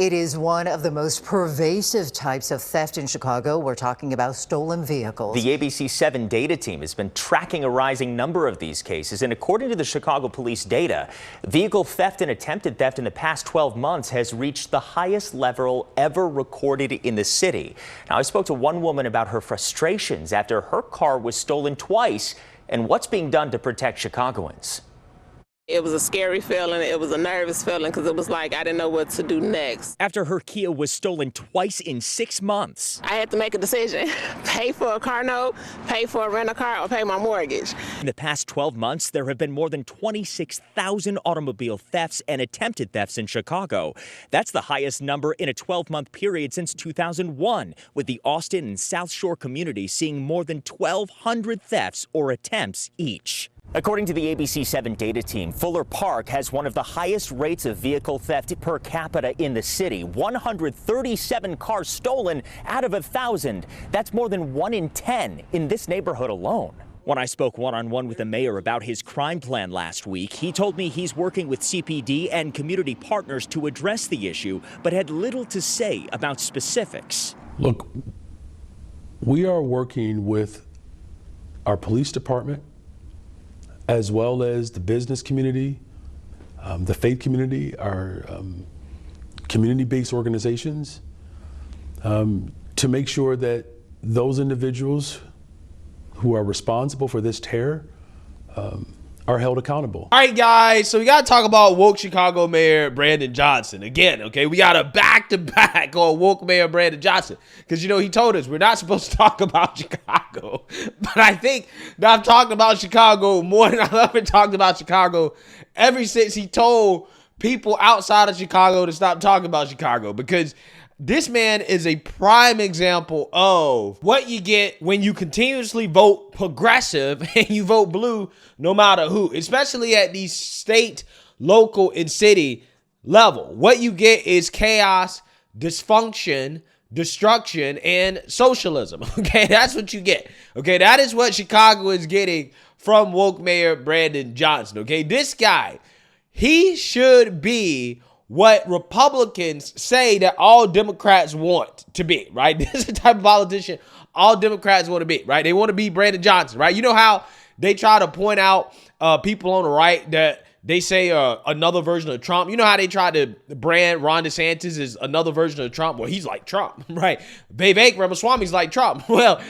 It is one of the most pervasive types of theft in Chicago. We're talking about stolen vehicles. The ABC 7 data team has been tracking a rising number of these cases, and according to the Chicago police data, vehicle theft and attempted theft in the past 12 months has reached the highest level ever recorded in the city. Now, I spoke to one woman about her frustrations after her car was stolen twice and what's being done to protect Chicagoans. It was a scary feeling. It was a nervous feeling because it was like I didn't know what to do next. After her Kia was stolen twice in 6 months. I had to make a decision. Pay for a car note, pay for a rental car, or pay my mortgage. In the past 12 months, there have been more than 26,000 automobile thefts and attempted thefts in Chicago. That's the highest number in a 12-month period since 2001, with the Austin and South Shore communities seeing more than 1,200 thefts or attempts each. According to the ABC 7 data team, Fuller Park has one of the highest rates of vehicle theft per capita in the city. 137 cars stolen out of 1,000. That's more than 1 in 10 in this neighborhood alone. When I spoke one-on-one with the mayor about his crime plan last week, he told me he's working with CPD and community partners to address the issue, but had little to say about specifics. Look, we are working with our police department, as well as the business community, the faith community, our community-based organizations, to make sure that those individuals who are responsible for this terror are held accountable. All right, guys, so we got to talk about woke Chicago Mayor Brandon Johnson again, okay? We got a back-to-back on woke Mayor Brandon Johnson because, you know, he told us we're not supposed to talk about Chicago, but I think that I've talked about Chicago more than I've ever talked about Chicago ever since he told people outside of Chicago to stop talking about Chicago, because this man is a prime example of what you get when you continuously vote progressive and you vote blue no matter who, especially at the state, local, and city level. What you get is chaos, dysfunction, destruction, and socialism. Okay, that's what you get. Okay, that is what Chicago is getting from woke Mayor Brandon Johnson. Okay, this guy, he should be what Republicans say that all Democrats want to be, right? This is the type of politician all Democrats want to be, right? They want to be Brandon Johnson, right? You know how they try to point out people on the right that they say another version of Trump. You know how they try to brand Ron DeSantis as another version of Trump? Well, he's like Trump, right? Vivek Ramaswamy's like Trump. Well,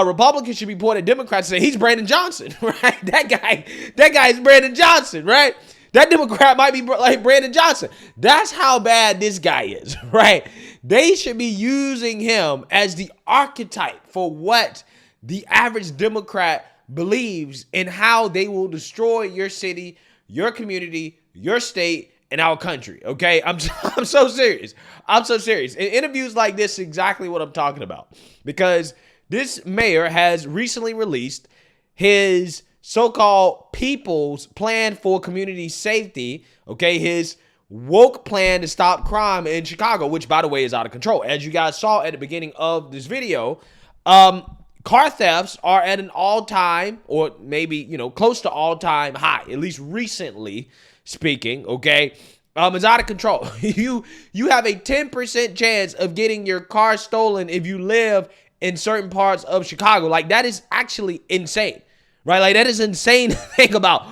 Republicans should be pointing at Democrats and say he's Brandon Johnson, right? That guy is Brandon Johnson, right? That Democrat might be like Brandon Johnson. That's how bad this guy is, right? They should be using him as the archetype for what the average Democrat believes and how they will destroy your city, your community, your state, and our country, okay? I'm so serious. I'm so serious. In interviews like this, exactly what I'm talking about. Because this mayor has recently released his so-called people's plan for community safety, okay, his woke plan to stop crime in Chicago, which, by the way, is out of control. As you guys saw at the beginning of this video, car thefts are at an all-time, or maybe, you know, close to all-time high, at least recently speaking, okay? It's out of control. You have a 10% chance of getting your car stolen if you live in certain parts of Chicago. Like, that is actually insane. Right? Like, that is insane to think about.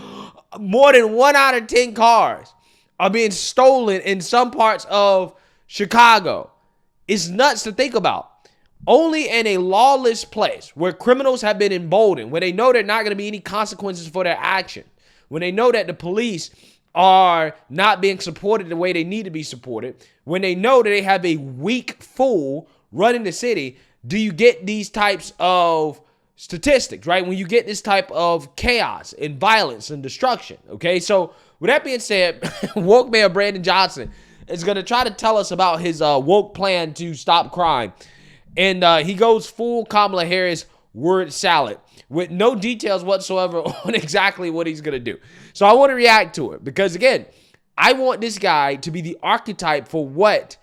More than 1 out of 10 cars are being stolen in some parts of Chicago. It's nuts to think about. Only in a lawless place where criminals have been emboldened, where they know there's not going to be any consequences for their action, when they know that the police are not being supported the way they need to be supported, when they know that they have a weak fool running the city, do you get these types of statistics, right? When you get this type of chaos and violence and destruction, okay? So with that being said, woke Mayor Brandon Johnson is going to try to tell us about his woke plan to stop crime. And he goes full Kamala Harris word salad with no details whatsoever on exactly what he's going to do. So I want to react to it because, again, I want this guy to be the archetype for what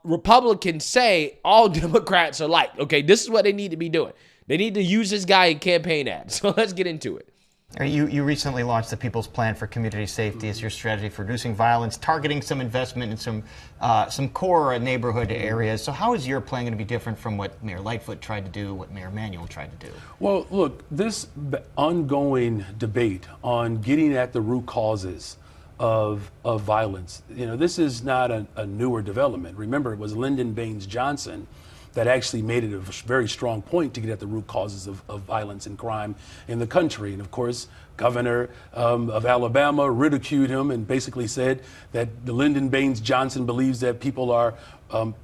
Republicans say all Democrats are like. Okay, this is what they need to be doing. They need to use this guy in campaign ads. So let's get into it. You recently launched the People's Plan for Community Safety as your strategy for reducing violence, targeting some investment in some core neighborhood areas. So how is your plan going to be different from what Mayor Lightfoot tried to do, what Mayor Emanuel tried to do? Well, look, this ongoing debate on getting at the root causes of violence, this is not a newer development. Remember, it was Lyndon Baines Johnson that actually made it a very strong point to get at the root causes of violence and crime in the country. And of course, Governor of Alabama ridiculed him and basically said that the Lyndon Baines Johnson believes that people are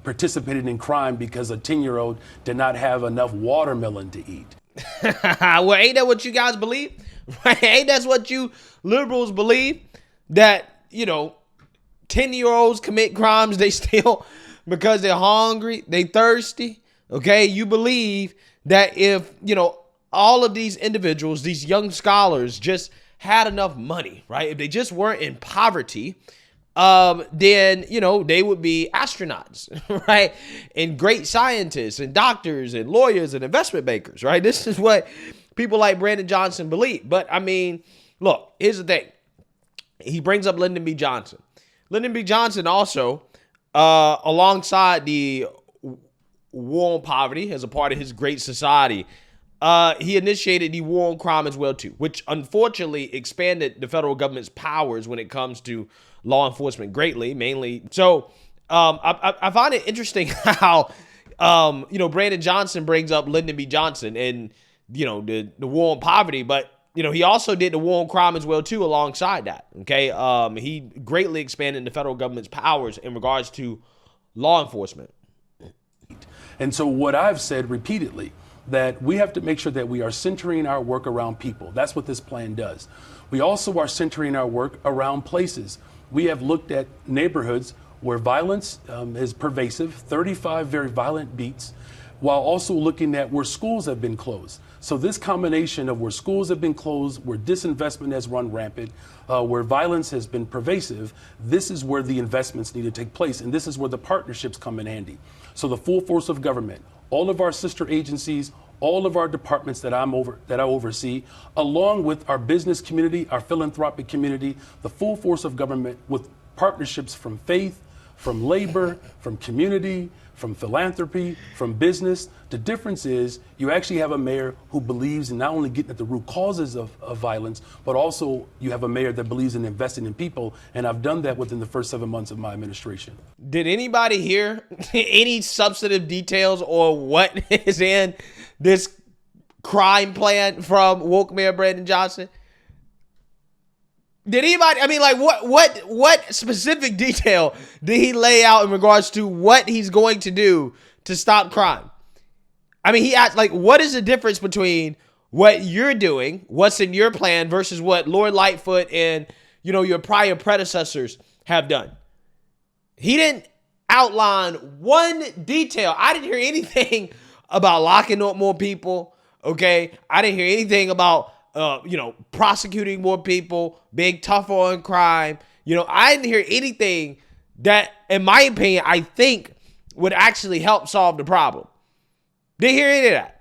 participating in crime because a 10-year-old did not have enough watermelon to eat. Well, ain't that what you guys believe? Right? Ain't that what you liberals believe? That, 10-year-olds commit crimes, they still... because they're hungry, they thirsty, okay? You believe that if, all of these individuals, these young scholars just had enough money, right? If they just weren't in poverty, then, they would be astronauts, right? And great scientists and doctors and lawyers and investment bankers, right? This is what people like Brandon Johnson believe. But, look, here's the thing. He brings up Lyndon B. Johnson. Lyndon B. Johnson also... alongside the war on poverty as a part of his Great Society, he initiated the war on crime as well too, which unfortunately expanded the federal government's powers when it comes to law enforcement greatly, mainly. So I find it interesting how Brandon Johnson brings up Lyndon B. Johnson and the war on poverty, but he also did the war on crime as well, too, alongside that, okay? He greatly expanded the federal government's powers in regards to law enforcement. And so what I've said repeatedly, that we have to make sure that we are centering our work around people. That's what this plan does. We also are centering our work around places. We have looked at neighborhoods where violence is pervasive, 35 very violent beats, while also looking at where schools have been closed. So this combination of where schools have been closed, where disinvestment has run rampant, where violence has been pervasive, this is where the investments need to take place. And this is where the partnerships come in handy. So the full force of government, all of our sister agencies, all of our departments that I oversee, along with our business community, our philanthropic community, the full force of government with partnerships from faith, from labor, from community, from philanthropy, from business. The difference is you actually have a mayor who believes in not only getting at the root causes of violence, but also you have a mayor that believes in investing in people. And I've done that within the first 7 months of my administration. Did anybody hear any substantive details or what is in this crime plan from woke Mayor Brandon Johnson? Did anybody, what specific detail did he lay out in regards to what he's going to do to stop crime? He asked, what is the difference between what you're doing, what's in your plan, versus what Lord Lightfoot and, your prior predecessors have done? He didn't outline one detail. I didn't hear anything about locking up more people, okay? I didn't hear anything about prosecuting more people, being tougher on crime. I didn't hear anything that, in my opinion, I think would actually help solve the problem. Didn't hear any of that.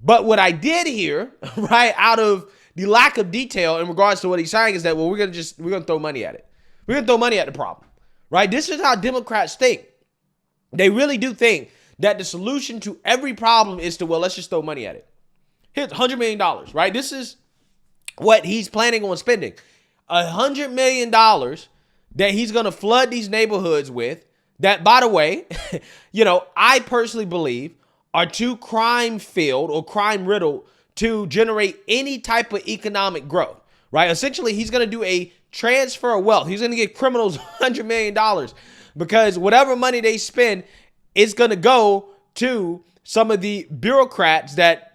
But what I did hear, right, out of the lack of detail in regards to what he's saying is that, we're going to throw money at it. We're going to throw money at the problem, right? This is how Democrats think. They really do think that the solution to every problem is to, let's just throw money at it. Here's $100 million, right? This is what he's planning on spending. $100 million that he's going to flood these neighborhoods with that, by the way, I personally believe are too crime-filled or crime-riddled to generate any type of economic growth, right? Essentially, he's going to do a transfer of wealth. He's going to give criminals $100 million because whatever money they spend is going to go to some of the bureaucrats that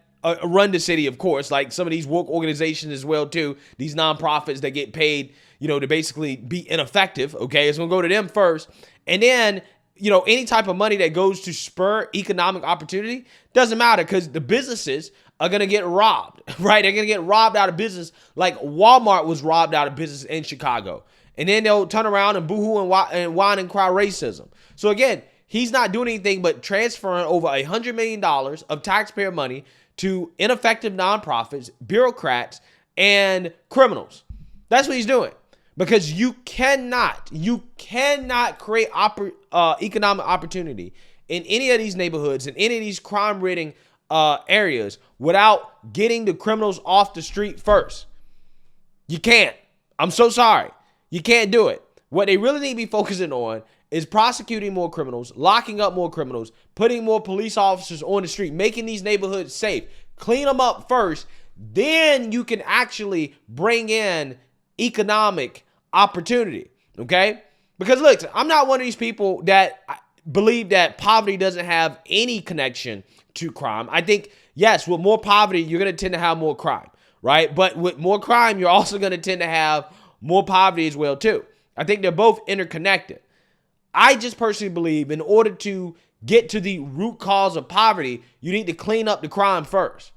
run the city, of course, like some of these woke organizations as well, too. These nonprofits that get paid, to basically be ineffective, okay? It's going to go to them first. And then, any type of money that goes to spur economic opportunity doesn't matter because the businesses are going to get robbed, right? They're going to get robbed out of business like Walmart was robbed out of business in Chicago. And then they'll turn around and boohoo and whine and cry racism. So again, he's not doing anything but transferring over $100 million of taxpayer money to ineffective nonprofits, bureaucrats, and criminals. That's what he's doing. Because you cannot create economic opportunity in any of these neighborhoods, in any of these crime-ridden areas without getting the criminals off the street first. You can't. I'm so sorry. You can't do it. What they really need to be focusing on is prosecuting more criminals, locking up more criminals, putting more police officers on the street, making these neighborhoods safe. Clean them up first. Then you can actually bring in economic opportunity, okay? Because look, I'm not one of these people that believe that poverty doesn't have any connection to crime. I think, yes, with more poverty, you're going to tend to have more crime, right? But with more crime, you're also going to tend to have more poverty as well, too. I think they're both interconnected. I just personally believe in order to get to the root cause of poverty, you need to clean up the crime first,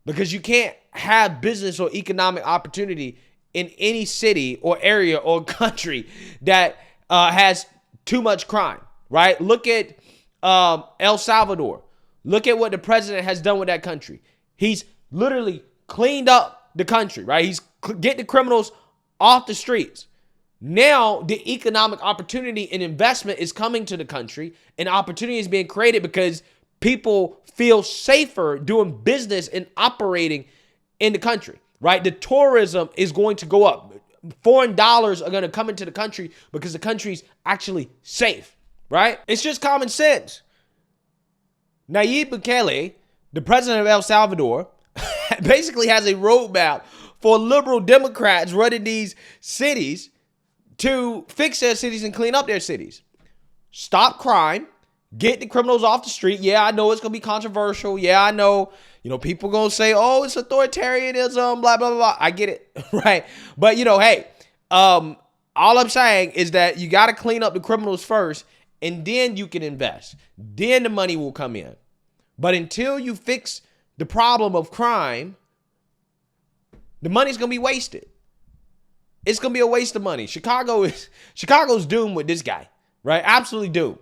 because you can't have business or economic opportunity in any city or area or country that has too much crime, right? Look at El Salvador. Look at what the president has done with that country. He's literally cleaned up the country, right? He's getting the criminals off the streets. Now the economic opportunity and investment is coming to the country, and opportunity is being created because people feel safer doing business and operating in the country, right? The tourism is going to go up. Foreign dollars are going to come into the country because the country's actually safe, right? It's just common sense. Nayib Bukele, the president of El Salvador, basically has a roadmap for liberal Democrats running these cities to fix their cities and clean up their cities. Stop crime, get the criminals off the street. Yeah, I know it's going to be controversial. Yeah, I know, people going to say, oh, it's authoritarianism, blah, blah, blah. I get it, right? But, hey, all I'm saying is that you got to clean up the criminals first, and then you can invest. Then the money will come in. But until you fix the problem of crime, the money's going to be wasted. It's going to be a waste of money. Chicago's doomed with this guy, right? Absolutely doomed.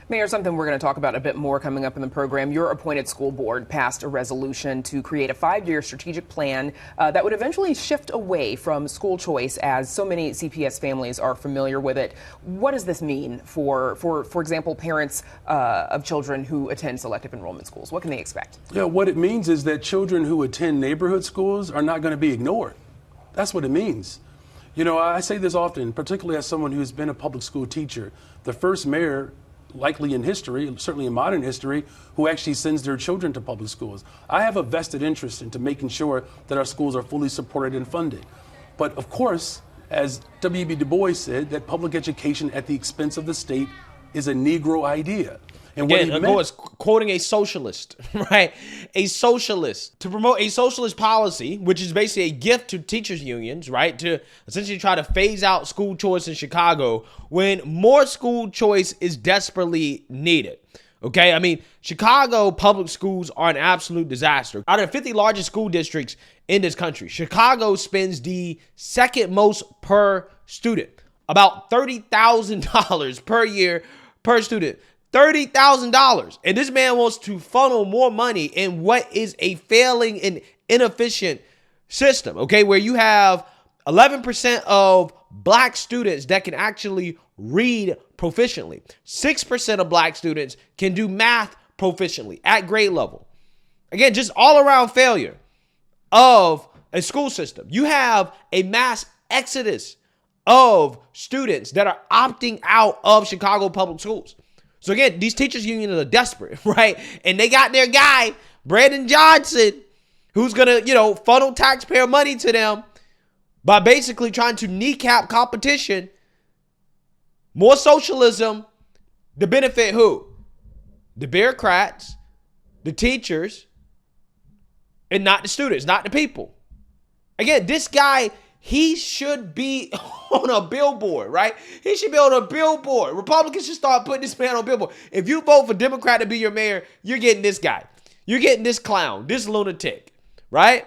Mayor, something we're going to talk about a bit more coming up in the program. Your appointed school board passed a resolution to create a 5-year strategic plan that would eventually shift away from school choice, as so many CPS families are familiar with it. What does this mean for example, parents of children who attend selective enrollment schools? What can they expect? Yeah, what it means is that children who attend neighborhood schools are not going to be ignored. That's what it means. I say this often, particularly as someone who's been a public school teacher. The first mayor, likely in history, certainly in modern history, who actually sends their children to public schools. I have a vested interest into making sure that our schools are fully supported and funded. But of course, as W.E.B. Du Bois said, that public education at the expense of the state is a Negro idea. And again, of course, quoting a socialist, right? A socialist. To promote a socialist policy, which is basically a gift to teachers unions, right? To essentially try to phase out school choice in Chicago when more school choice is desperately needed. Okay, I mean, Chicago public schools are an absolute disaster. Out of the 50 largest school districts in this country, Chicago spends the second most per student, about $30,000 per year per student. $30,000. And this man wants to funnel more money in what is a failing and inefficient system, okay, where you have 11% of black students that can actually read proficiently. 6% of black students can do math proficiently at grade level. Again, just all around failure of a school system. You have a mass exodus of students that are opting out of Chicago public schools. So again, these teachers unions are desperate, right? And they got their guy, Brandon Johnson, who's going to, funnel taxpayer money to them by basically trying to kneecap competition. More socialism to benefit who? The bureaucrats, the teachers, and not the students, not the people. Again, this guy, he should be on a billboard, right? He should be on a billboard. Republicans should start putting this man on a billboard. If you vote for Democrat to be your mayor, you're getting this guy. You're getting this clown, this lunatic, right?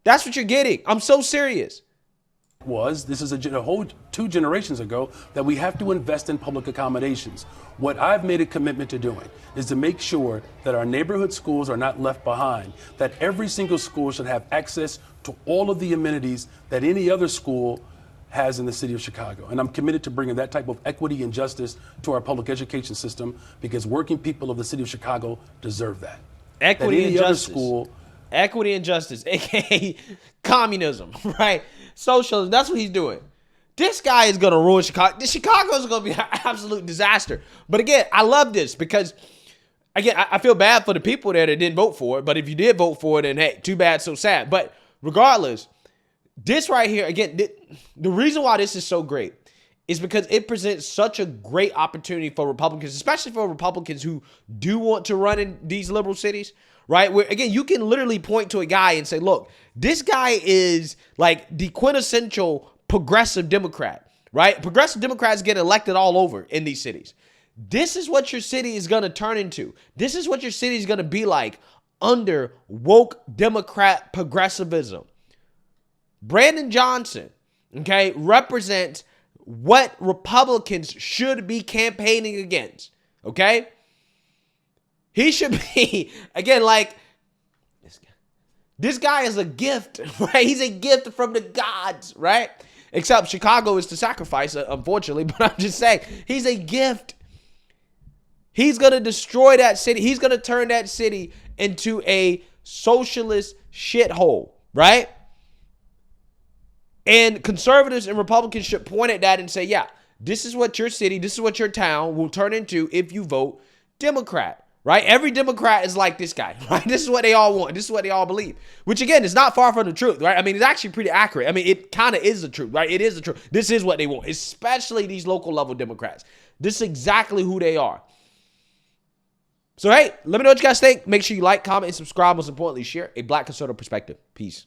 That's what you're getting. I'm so serious. This is a whole 2 generations ago, that we have to invest in public accommodations. What I've made a commitment to doing is to make sure that our neighborhood schools are not left behind, that every single school should have access to all of the amenities that any other school has in the city of Chicago. And I'm committed to bringing that type of equity and justice to our public education system, because working people of the city of Chicago deserve that. Equity and justice. School, equity and justice, aka communism, right? Socialism. That's what he's doing. This guy is going to ruin Chicago. Chicago is going to be an absolute disaster. But again, I love this because, again, I feel bad for the people there that didn't vote for it. But if you did vote for it, then hey, too bad, so sad. But regardless, this right here, again, the reason why this is so great is because it presents such a great opportunity for Republicans, especially for Republicans who do want to run in these liberal cities, right? Where, again, you can literally point to a guy and say, look, this guy is like the quintessential progressive Democrat, right? Progressive Democrats get elected all over in these cities. This is what your city is going to turn into. This is what your city is going to be like under woke Democrat progressivism. Brandon Johnson, okay, represents what Republicans should be campaigning against, okay? He should be, again, like, this guy is a gift, right? He's a gift from the gods, right? Except Chicago is the sacrifice, unfortunately, but I'm just saying, he's a gift. He's going to destroy that city. He's going to turn that city into a socialist shithole, right? And conservatives and Republicans should point at that and say, yeah, this is what your city, this is what your town will turn into if you vote Democrat, right? Every Democrat is like this guy, right? This is what they all want. This is what they all believe, which again is not far from the truth, right? I mean, it's actually pretty accurate. I mean, it kind of is the truth, right? It is the truth. This is what they want, especially these local level Democrats. This is exactly who they are. So, hey, let me know what you guys think. Make sure you like, comment, and subscribe. Most importantly, share a Black conservative perspective. Peace.